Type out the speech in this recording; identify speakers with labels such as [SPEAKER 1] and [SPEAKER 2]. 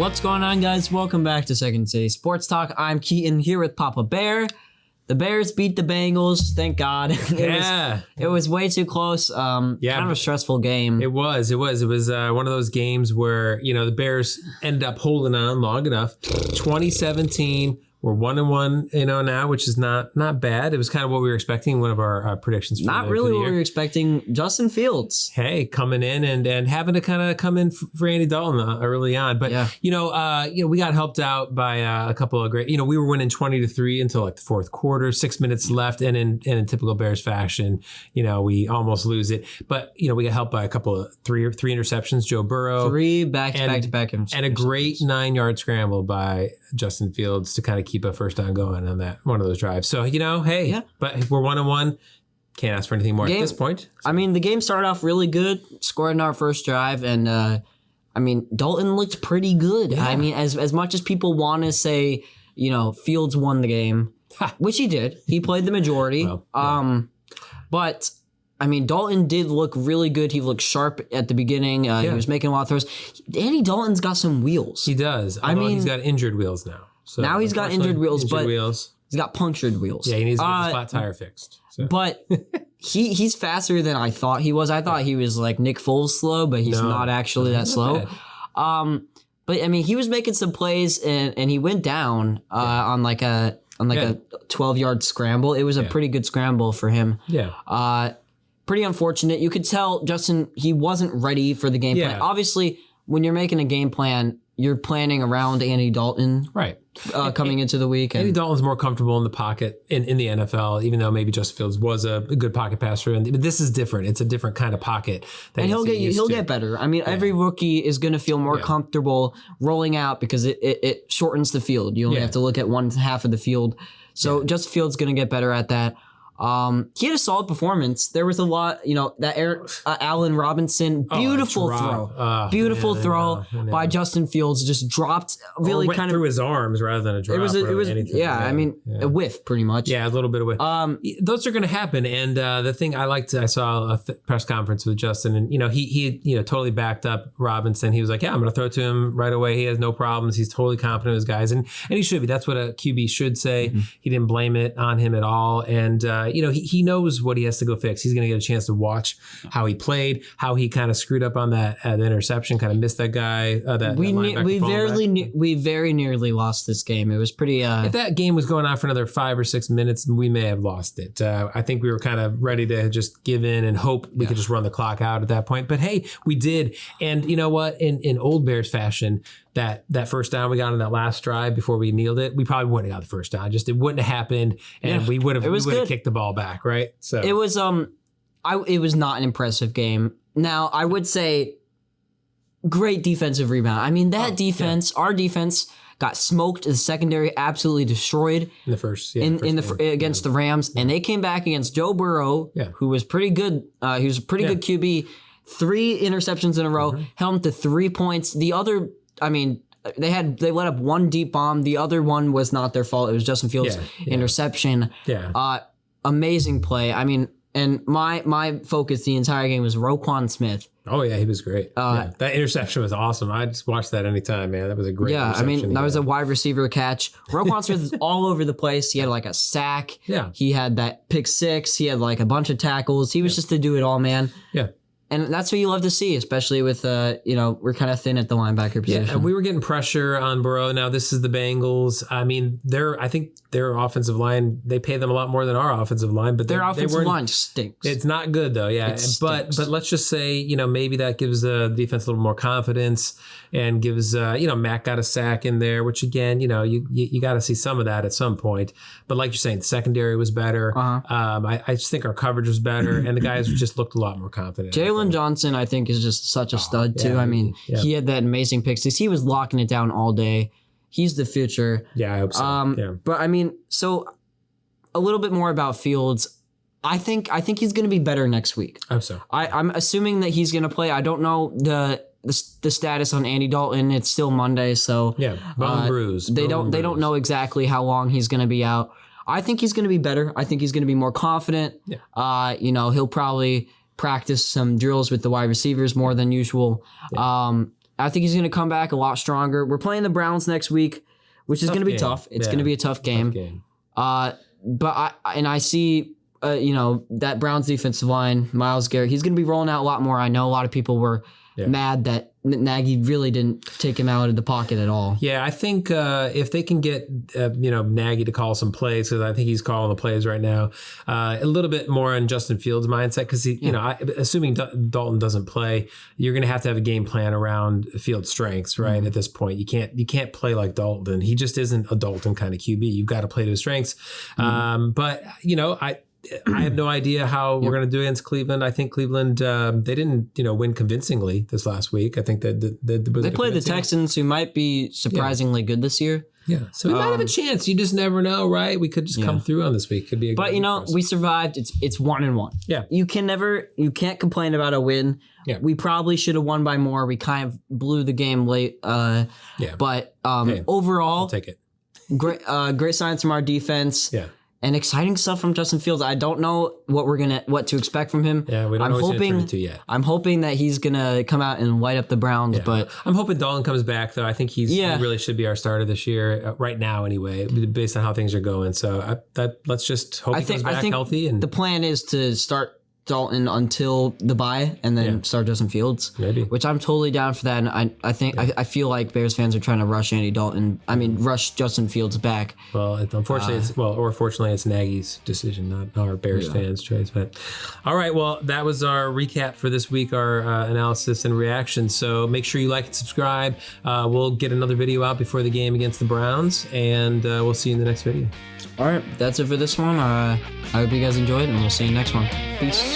[SPEAKER 1] What's going on, guys? Welcome back to Second City Sports Talk. I'm Keaton here with Papa Bear. The Bears beat the Bengals, thank God. It was way too close. Kind of a stressful game.
[SPEAKER 2] It was one of those games where, the Bears ended up holding on long enough. 2017, we're 1-1, now, which is not bad. It was kind of what we were expecting. One of our predictions.
[SPEAKER 1] Not really what we were expecting. Justin Fields.
[SPEAKER 2] Hey, coming in and having to kind of come in for Andy Dalton early on, but we got helped out by a couple of great. We were winning 20-3 until like the fourth quarter, 6 minutes left, and in typical Bears fashion, we almost lose it. But we got helped by a couple of three interceptions. Joe Burrow, 3
[SPEAKER 1] back-to-back interceptions,
[SPEAKER 2] and a great 9-yard scramble by Justin Fields to kind of keep a first down going on that one of those drives. So, but we're 1-1. Can't ask for anything more at this point.
[SPEAKER 1] I mean, the game started off really good, scored in our first drive, and Dalton looked pretty good. Yeah. I mean, as much as people want to say, Fields won the game, which he did. He played the majority. But Dalton did look really good. He looked sharp at the beginning. He was making a lot of throws. Andy Dalton's got some wheels.
[SPEAKER 2] He does. He's got injured wheels now. So
[SPEAKER 1] now he's got injured wheels, he's got punctured wheels.
[SPEAKER 2] Yeah, he needs to get his flat tire fixed. So.
[SPEAKER 1] But he's faster than I thought he was. I thought he was like Nick Foles slow, but he's not actually that slow. But he was making some plays and he went down on like a 12-yard scramble. It was a pretty good scramble for him.
[SPEAKER 2] Yeah.
[SPEAKER 1] Pretty unfortunate. You could tell Justin, he wasn't ready for the game plan. Obviously, when you're making a game plan, you're planning around Andy Dalton,
[SPEAKER 2] right?
[SPEAKER 1] Coming into the week.
[SPEAKER 2] Andy Dalton's more comfortable in the pocket in the NFL, even though maybe Justin Fields was a good pocket passer. But this is different. It's a different kind of pocket.
[SPEAKER 1] And he'll get better. Every rookie is going to feel more comfortable rolling out because it shortens the field. You only have to look at one half of the field. So Justin Fields going to get better at that. He had a solid performance. There was a lot, that Allen Robinson, beautiful throw by Justin Fields, just dropped really kind of
[SPEAKER 2] through his arms rather than a drop.
[SPEAKER 1] A whiff pretty much.
[SPEAKER 2] Yeah, a little bit of whiff. Those are going to happen. And the thing I saw a press conference with Justin, and he totally backed up Robinson. He was like, yeah, I'm going to throw to him right away. He has no problems. He's totally confident in his guys, and he should be. That's what a QB should say. Mm-hmm. He didn't blame it on him at all, and he knows what he has to go fix. He's going to get a chance to watch how he played, how he kind of screwed up on that interception, kind of missed that guy. We
[SPEAKER 1] very nearly lost this game. It was pretty.
[SPEAKER 2] If that game was going on for another 5 or 6 minutes, we may have lost it. I think we were kind of ready to just give in and hope we could just run the clock out at that point. But hey, we did. And you know what? In old Bears fashion, that first down we got on that last drive before we kneeled it, we probably wouldn't have got the first down. It wouldn't have happened, and we would have kicked the ball back, right? So
[SPEAKER 1] it was it was not an impressive game. Now I would say great defensive rebound. Our defense got smoked. The secondary absolutely destroyed
[SPEAKER 2] in the first
[SPEAKER 1] against the Rams, and they came back against Joe Burrow, who was pretty good. He was a pretty good QB. 3 interceptions in a row, held him to 3 points. The other. They let up one deep bomb. The other one was not their fault. It was Justin Fields' interception.
[SPEAKER 2] Yeah.
[SPEAKER 1] Amazing play. And my focus the entire game was Roquan Smith.
[SPEAKER 2] Oh yeah, he was great. That interception was awesome. I just watched that anytime, man. That was a great interception.
[SPEAKER 1] That was a wide receiver catch. Roquan Smith is all over the place. He had like a sack.
[SPEAKER 2] Yeah.
[SPEAKER 1] He had that pick 6. He had like a bunch of tackles. He was just to do it all, man.
[SPEAKER 2] Yeah.
[SPEAKER 1] And that's what you love to see, especially with, we're kind of thin at the linebacker position.
[SPEAKER 2] Yeah, and we were getting pressure on Burrow. Now, this is the Bengals. I think their offensive line, they pay them a lot more than our offensive line. But
[SPEAKER 1] their offensive line stinks.
[SPEAKER 2] It's not good, though, yeah. But let's just say, maybe that gives the defense a little more confidence and gives, Matt got a sack in there, which, again, you got to see some of that at some point. But like you're saying, the secondary was better. I just think our coverage was better, and the guys just looked a lot more confident.
[SPEAKER 1] Jalen Johnson, I think, is just such a stud, too. He had that amazing pick 6. He was locking it down all day. He's the future.
[SPEAKER 2] Yeah, I hope so.
[SPEAKER 1] But, so a little bit more about Fields. I think he's going to be better next week.
[SPEAKER 2] I hope so.
[SPEAKER 1] I'm assuming that he's going to play. I don't know the status on Andy Dalton. It's still Monday, so
[SPEAKER 2] bone bruise.
[SPEAKER 1] They don't know exactly how long he's going to be out. I think he's going to be better. I think he's going to be more confident. Yeah. He'll probably practice some drills with the wide receivers more than usual. Yeah. I think he's going to come back a lot stronger. We're playing the Browns next week, which is going to be tough. It's going to be a tough game. But I see, that Browns defensive line, Myles Garrett, he's going to be rolling out a lot more. I know a lot of people were mad that Nagy really didn't take him out of the pocket at all.
[SPEAKER 2] Yeah, I think if they can get Nagy to call some plays, because I think he's calling the plays right now, a little bit more on Justin Fields' mindset, because assuming Dalton doesn't play, you're going to have a game plan around Fields' strengths, right? Mm-hmm. At this point, you can't play like Dalton. He just isn't a Dalton kind of QB. You've got to play to his strengths. Mm-hmm. But I have no idea how we're going to do against Cleveland. I think Cleveland, they didn't, win convincingly this last week. I think that they played
[SPEAKER 1] the Texans, who might be surprisingly good this year.
[SPEAKER 2] Yeah, so we might have a chance. You just never know, right? We could just come through on this week. Could be a good
[SPEAKER 1] we survived. It's 1-1.
[SPEAKER 2] Yeah,
[SPEAKER 1] you can't complain about a win.
[SPEAKER 2] Yeah,
[SPEAKER 1] we probably should have won by more. We kind of blew the game late. But overall,
[SPEAKER 2] I'll take it.
[SPEAKER 1] Great signs from our defense.
[SPEAKER 2] Yeah.
[SPEAKER 1] And exciting stuff from Justin Fields. I don't know what to expect from him.
[SPEAKER 2] Yeah, we don't know what he's going to turn into yet.
[SPEAKER 1] I'm hoping that he's going to come out and light up the Browns. Yeah. But
[SPEAKER 2] I'm hoping Dalton comes back, though. I think he really should be our starter this year, right now anyway, based on how things are going. So let's just hope he comes back healthy. And
[SPEAKER 1] the plan is to start Dalton until the bye and then start Justin Fields.
[SPEAKER 2] Maybe.
[SPEAKER 1] Which I'm totally down for that. And I feel like Bears fans are trying to rush Andy Dalton. Rush Justin Fields back.
[SPEAKER 2] Well, fortunately it's Nagy's decision, not our Bears fans' choice. But all right, well, that was our recap for this week, our analysis and reaction. So make sure you like and subscribe. We'll get another video out before the game against the Browns, and we'll see you in the next video.
[SPEAKER 1] All right, that's it for this one. I hope you guys enjoyed, and we'll see you next one. Peace.